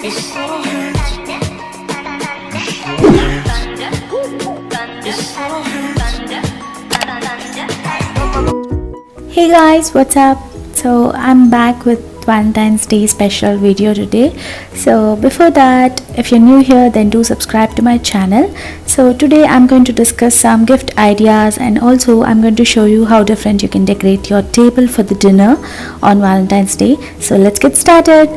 Hey guys, what's up? So I'm back with Valentine's Day special video today. So before that, if you're new here, then do subscribe to my channel. So today I'm going to discuss some gift ideas, and also I'm going to show you how different you can decorate your table for the dinner on Valentine's Day. So let's get started.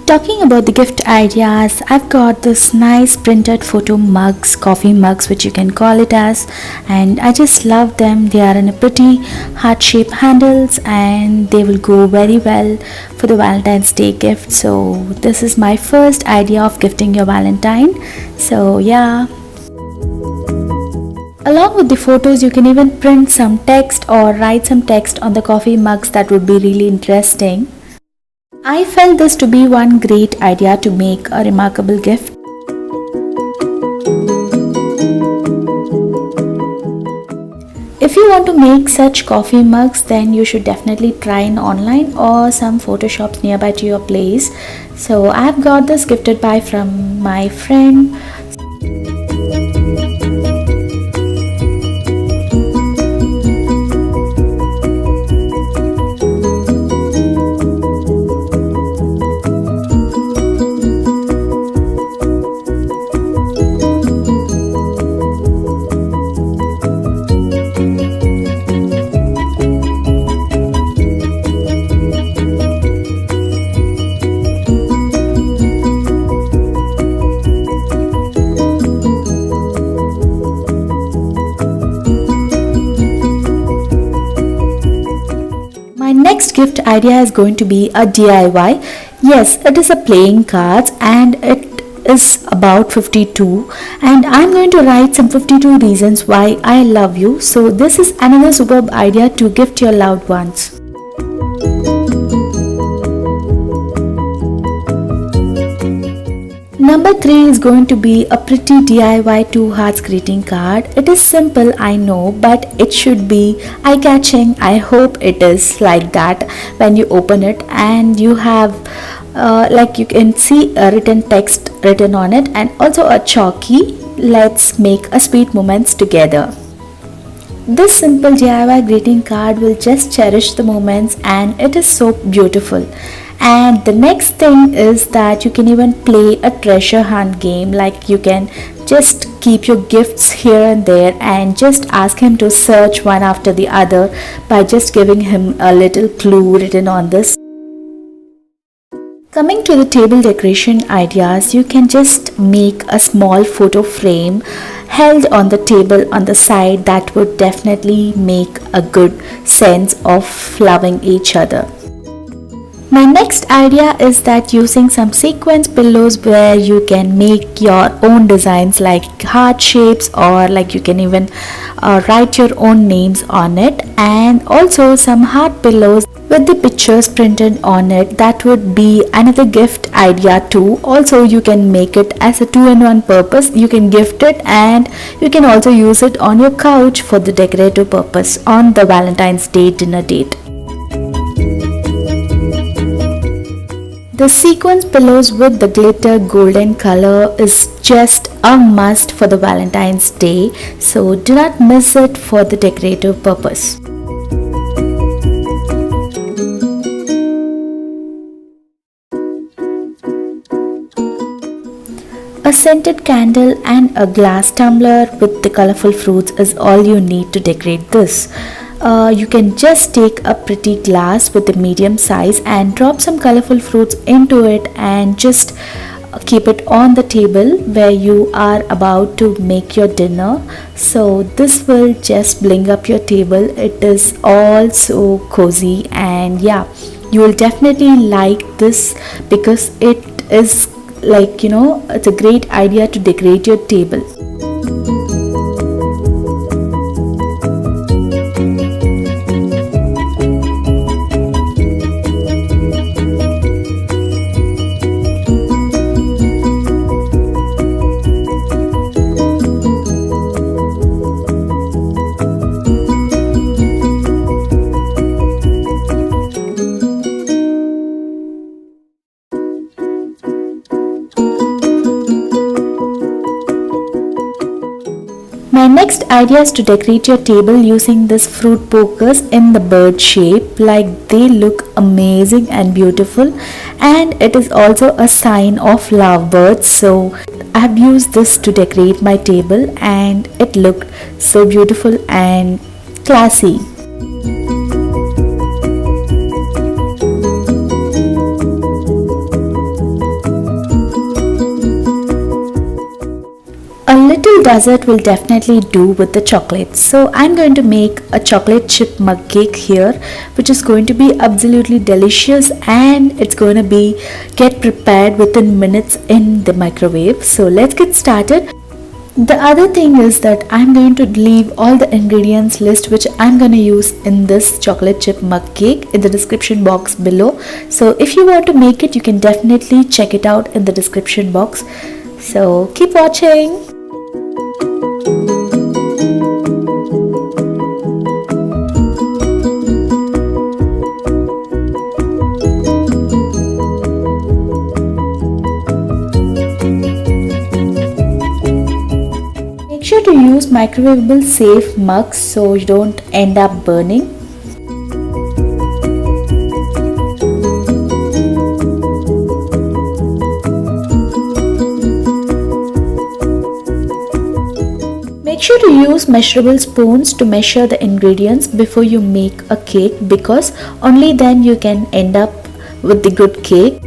Talking about the gift ideas, I've got this nice printed photo mugs, coffee mugs, which you can call it as, and I just love them. They are in a pretty heart-shaped handles and they will go very well for the Valentine's Day gift. So this is my first idea of gifting your Valentine. So yeah. Along with the photos, you can even print some text or write some text on the coffee mugs. That would be really interesting. I felt this to be one great idea to make a remarkable gift. If you want to make such coffee mugs, then you should definitely try in online or some photo shops nearby to your place. So I have got this gifted by from my friend. My next gift idea is going to be a DIY. Yes, it is a playing cards and it is about 52, and I'm going to write some 52 reasons why I love you. So this is another superb idea to gift your loved ones. Number 3 is going to be a pretty DIY 2 hearts greeting card. It is simple, I know, but it should be eye-catching. I hope it is like that when you open it, and you have like you can see a written text written on it, and also a chalky. Let's make a sweet moments together. This simple DIY greeting card will just cherish the moments, and it is so beautiful. And the next thing is that you can even play a treasure hunt game. Like you can just keep your gifts here and there and just ask him to search one after the other by just giving him a little clue written on this. Coming to the table decoration ideas, you can just make a small photo frame held on the table on the side. That would definitely make a good sense of loving each other. My next idea is that using some sequence pillows where you can make your own designs like heart shapes, or like you can even write your own names on it, and also some heart pillows with the pictures printed on it. That would be another gift idea too. Also, you can make it as a 2-in-1 purpose. You can gift it and you can also use it on your couch for the decorative purpose on the Valentine's Day dinner date. The sequence pillows with the glitter golden color is just a must for the Valentine's Day, so do not miss it for the decorative purpose. A scented candle and a glass tumbler with the colorful fruits is all you need to decorate this. You can just take a pretty glass with a medium size and drop some colorful fruits into it and just keep it on the table where you are about to make your dinner. So this will just bling up your table. It is all so cozy, and yeah, you will definitely like this because it is like, you know, it's a great idea to decorate your table. My next idea is to decorate your table using this fruit pokers in the bird shape. Like, they look amazing and beautiful, and it is also a sign of lovebirds. So I have used this to decorate my table and it looked so beautiful and classy. A little dessert will definitely do with the chocolate. So I'm going to make a chocolate chip mug cake here, which is going to be absolutely delicious, and it's going to be get prepared within minutes in the microwave. So let's get started. The other thing is that I'm going to leave all the ingredients list which I'm going to use in this chocolate chip mug cake in the description box below. So if you want to make it, you can definitely check it out in the description box. So keep watching. Make sure to use microwavable safe mugs so you don't end up burning. Make sure to use measurable spoons to measure the ingredients before you make a cake, because only then you can end up with the good cake.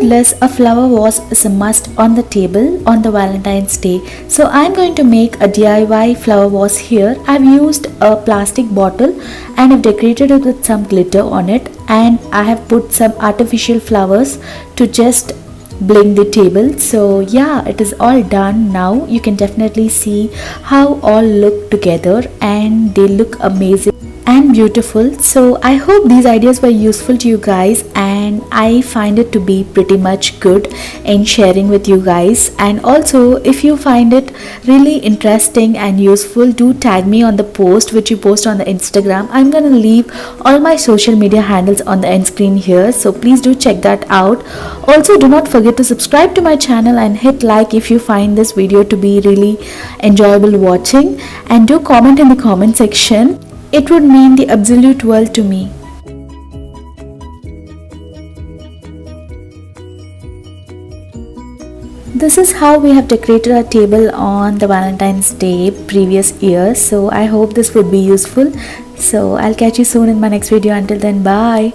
Regardless, a flower vase is a must on the table on the Valentine's Day. So I'm going to make a DIY flower vase here. I've used a plastic bottle and I've decorated it with some glitter on it, and I have put some artificial flowers to just bling the table. So yeah, it is all done now. You can definitely see how all look together and they look amazing and beautiful. So I hope these ideas were useful to you guys, and I find it to be pretty much good in sharing with you guys. And also, if you find it really interesting and useful, do tag me on the post which you post on the Instagram. I'm gonna leave all my social media handles on the end screen here, so please do check that out. Also, do not forget to subscribe to my channel and hit like if you find this video to be really enjoyable watching, and do comment in the comment section. It would mean the absolute world to me. This is how we have decorated our table on the Valentine's Day previous year. So I hope this would be useful. So I'll catch you soon in my next video. Until then, bye.